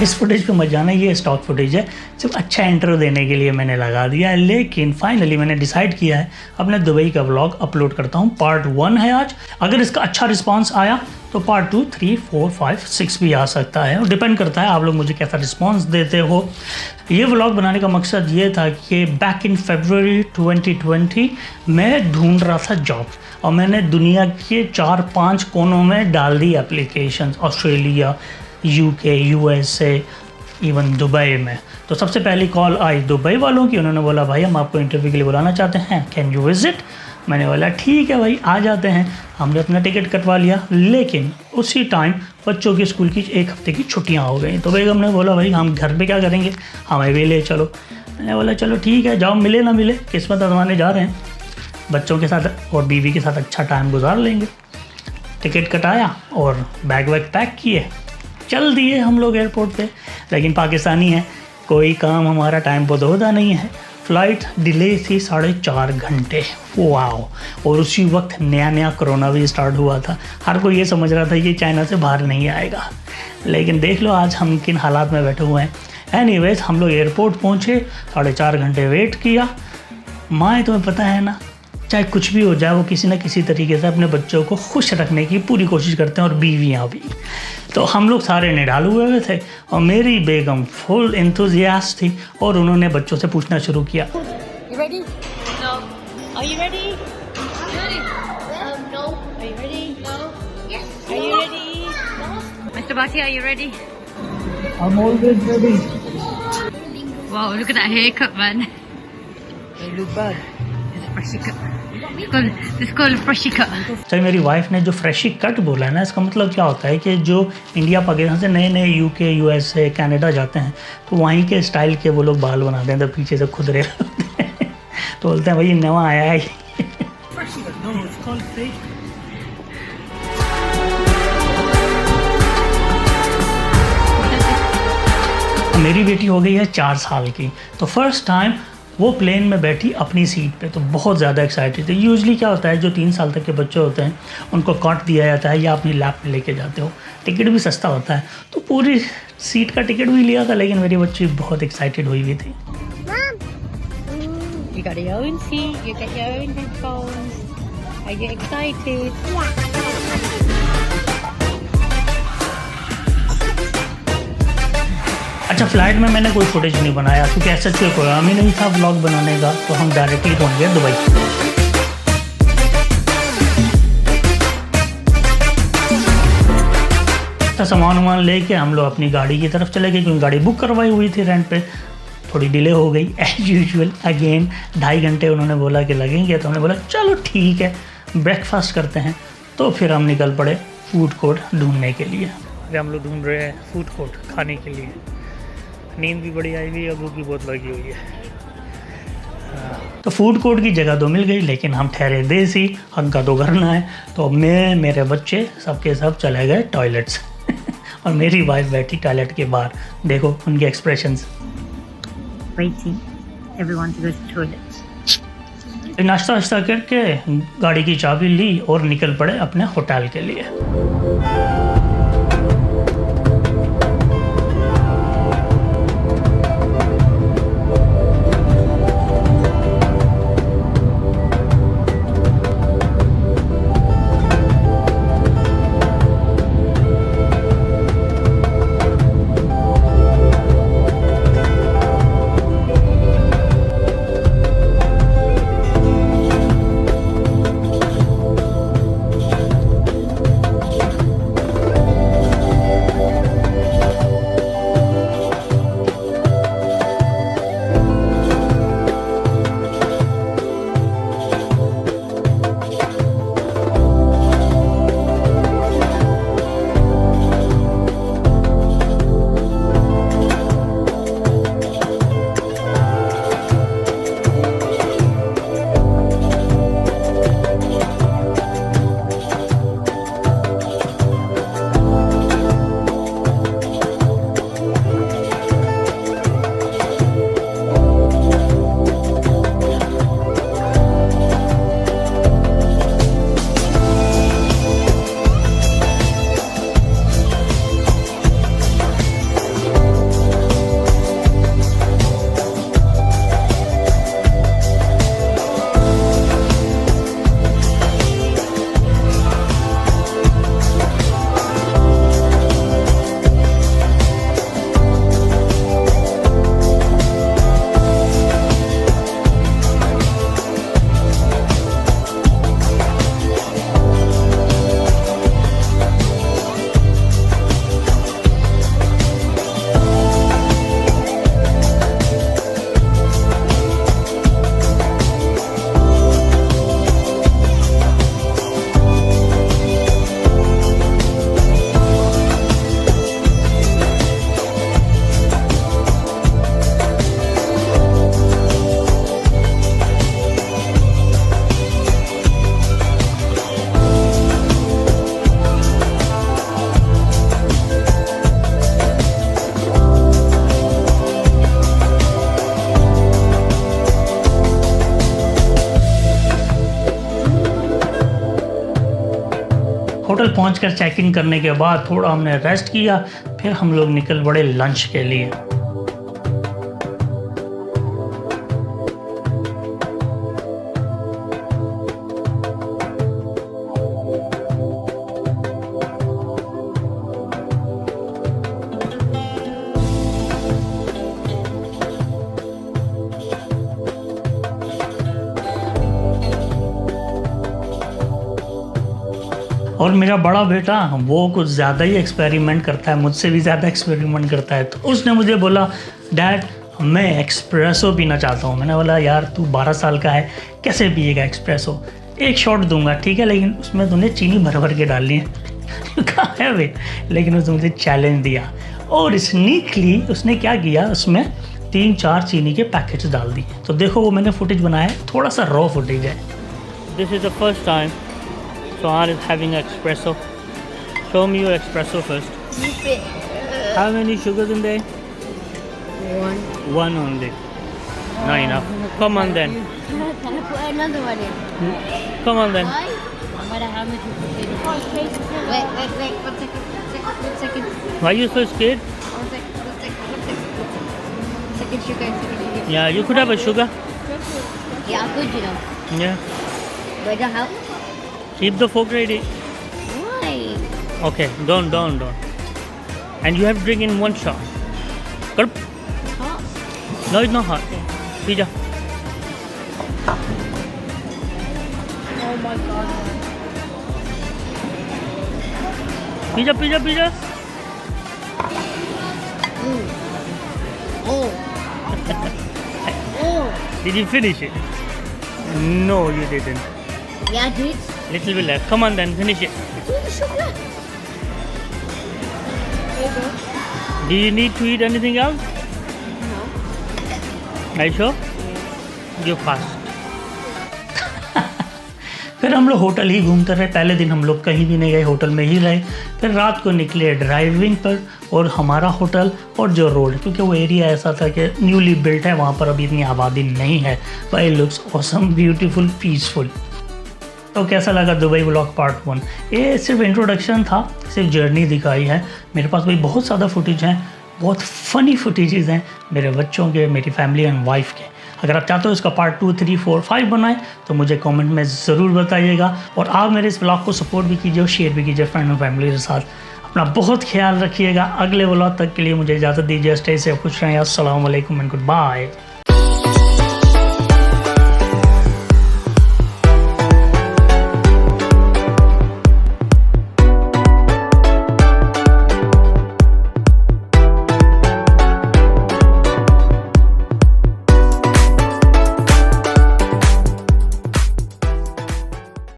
इस फुटेज पे मत जाना, ये स्टॉक फुटेज है, सिर्फ अच्छा इंट्रो देने के लिए मैंने लगा दिया है। लेकिन फाइनली मैंने डिसाइड किया है अपने दुबई का व्लॉग अपलोड करता हूँ। पार्ट 1 है आज, अगर इसका अच्छा रिस्पांस आया तो पार्ट 2, 3, 4, 5, 6 भी आ सकता है, और डिपेंड करता है आप लोग मुझे कैसा रिस्पांस देते हो। ये व्लॉग बनाने का मकसद ये था कि बैक इन फरवरी 2020 मैं ढूंढ रहा था जॉब, और मैंने दुनिया के 4-5 कोनों में डाल the application, Australia, UK, USA, even Dubai में। तो सबसे पहली कॉल आई दुबई वालों की, उन्होंने बोला भाई हम आपको इंटरव्यू के लिए बुलाना चाहते हैं, कैन यू विज़िट। मैंने बोला ठीक है भाई आ जाते हैं। हमने अपना टिकट कटवा लिया, लेकिन उसी टाइम बच्चों की स्कूल की 1 हफ्ते की छुट्टियां हो गई। तो बेगम ने बोला भाई हम घर पे क्या करेंगे, हमें भी ले चलो। मैंने बोला चलो ठीक है, जाओ, मिले ना मिले किस्मत आजमाने जा रहे हैं, बच्चों के साथ और बीवी के साथ अच्छा टाइम गुजार लेंगे। टिकट कटाया और बैग वैग पैक किए, चल दिए हम लोग एयरपोर्ट पे। लेकिन पाकिस्तानी है, कोई काम हमारा टाइम पर होता नहीं है। फ़्लाइट डिले थी 4.5 घंटे, वाओ। और उसी वक्त नया कोरोना भी स्टार्ट हुआ था। हर कोई ये समझ रहा था कि चाइना से बाहर नहीं आएगा, लेकिन देख लो आज हम किन हालात में बैठे हुए हैं। एनीवेज हम लोग एयरपोर्ट पहुँचे, 4.5 घंटे वेट किया। माँ तुम्हें पता है ना, चाहे कुछ भी हो जाए वो किसी न किसी तरीके से अपने बच्चों को खुश रखने की पूरी कोशिश करते हैं, और बीवियाँ भी। तो हम लोग सारे निढाल हुए थे, और मेरी बेगम फुल एंथुजियास्ट थी, और उन्होंने बच्चों से पूछना शुरू किया, You ready? No. Are you ready? Ready. No. Are you ready? No. Yes. Are you ready? No. Mr. Bhatia, are you ready? I'm always ready. Wow, look at that haircut, man. You look bad. It's a freshie cut. It's called freshie cut. तो मेरी wife ने जो freshie cut बोला है ना, इसका मतलब क्या होता है कि जो इंडिया पाकिस्तान से नए यूके, यूएसए, कनाडा जाते हैं तो वहीं के स्टाइल के वो लोग बाल बनाते हैं, तो पीछे से खुदरे होते हैं। तो बोलते हैं भाई नवा आया है। मेरी बेटी हो गई है 4 साल की, तो फर्स्ट टाइम वो प्लेन में बैठी अपनी सीट पे, तो बहुत ज़्यादा एक्साइटेड थी। यूजुअली क्या होता है, जो 3 साल तक के बच्चे होते हैं उनको कॉट दिया जाता है या अपनी लैप में लेके जाते हो, टिकट भी सस्ता होता है, तो पूरी सीट का टिकट भी लिया था। लेकिन मेरी बच्ची बहुत एक्साइटेड हुई हुई थी। You got your own seat. You get your own headphones. Are you excited? अच्छा, फ़्लाइट में मैंने कोई फुटेज नहीं बनाया क्योंकि ऐसा कोई प्रोग्राम ही नहीं था व्लॉग बनाने का, तो हम डायरेक्टली पहुंच गए दुबई। तो सामान लेके हम लोग अपनी गाड़ी की तरफ चले गए, क्योंकि गाड़ी बुक करवाई हुई थी रेंट पे। थोड़ी डिले हो गई एज यूजुअल, अगेन 2.5 घंटे उन्होंने बोला कि लगेंगे, तो हमने बोला चलो ठीक है ब्रेकफास्ट करते हैं। तो फिर हम निकल पड़े फूड कोर्ट ढूंढने के लिए। हम लोग ढूंढ रहे हैं फूड कोर्ट खाने के लिए। नींद भी बड़ी आई हुई है, भूख भी बहुत लगी हुई है। तो फूड कोर्ट की जगह तो मिल गई, लेकिन हम ठहरे देसी, हमका तो करना है। तो मैं, मेरे बच्चे सबके सब चले गए टॉयलेट्स और मेरी वाइफ बैठी टॉयलेट के बाहर। देखो उनके expressions. Waiting. Everyone to go to toilet. नाश्ता वाश्ता करके गाड़ी की चाबी ली और निकल पड़े अपने होटल के लिए। होटल पहुंचकर चेक इन करने के बाद थोड़ा हमने रेस्ट किया, फिर हम लोग निकल पड़े लंच के लिए। और मेरा बड़ा बेटा वो कुछ ज़्यादा ही एक्सपेरिमेंट करता है, मुझसे भी ज़्यादा एक्सपेरिमेंट करता है। तो उसने मुझे बोला, डैड मैं एक्सप्रेसो पीना चाहता हूँ। मैंने बोला यार तू 12 साल का है, कैसे पिएगा एक्सप्रेसो? एक शॉट दूंगा ठीक है, लेकिन उसमें तूने चीनी भर भर के डालनी है। कहा है वे, लेकिन उसने मुझे चैलेंज दिया और स्नीकली उसने क्या किया, उसमें 3-4 चीनी के पैकेट्स डाल दिए। तो देखो वो मैंने फुटेज बनाया है, थोड़ा सा रॉ फुटेज है। This is the first time Sohan is having espresso. Show me your espresso first. How many sugars in there? One only. Not enough. Come on then. Can I put another one in? Come on then. Why? No matter how much you put in. Wait. 1 second. Why you so scared? 1 second. Second sugar. Yeah, you could have a sugar. Yeah, I could, you know. Yeah. But don't help. Keep the fork ready. Why? Okay, don't. And you have to drink in one shot. Gulp. Hot. No, it's not hot. Pizza. Oh my god. Pizza. Oh. Oh. Did you finish it? No, you didn't. Yeah, dude. Little bit left. Come on then, finish it. Do the sugar. There you go. Do you need to eat anything else? No. Are you sure? You fast. फिर हम लोग hotel ही घूमते रहे। पहले दिन हम लोग कहीं भी नहीं गए, होटल में ही रहे। फिर रात को निकले ड्राइविंग पर, और हमारा होटल और जो रोड, क्योंकि वो एरिया ऐसा था कि न्यूली बिल्ट है, वहाँ पर अभी इतनी आबादी नहीं है, but it looks awesome, beautiful, peaceful. तो कैसा लगा दुबई व्लॉग पार्ट 1? ये सिर्फ इंट्रोडक्शन था, सिर्फ जर्नी दिखाई है। मेरे पास भाई बहुत ज़्यादा फुटेज हैं, बहुत फ़नी फुटेजेस हैं मेरे बच्चों के, मेरी फैमिली एंड वाइफ के। अगर आप चाहते हो इसका पार्ट 2, 3, 4, 5 बनाएं तो मुझे कमेंट में ज़रूर बताइएगा। और आप मेरे इस व्लॉग को सपोर्ट भी कीजिए और शेयर भी कीजिए फ्रेंड और फैमिली के साथ। अपना बहुत ख्याल रखिएगा। अगले व्लॉग तक के लिए मुझे इजाज़त दीजिए। स्टे सेफ, खुश रहें। अस्सलाम वालेकुम एंड गुड बाय।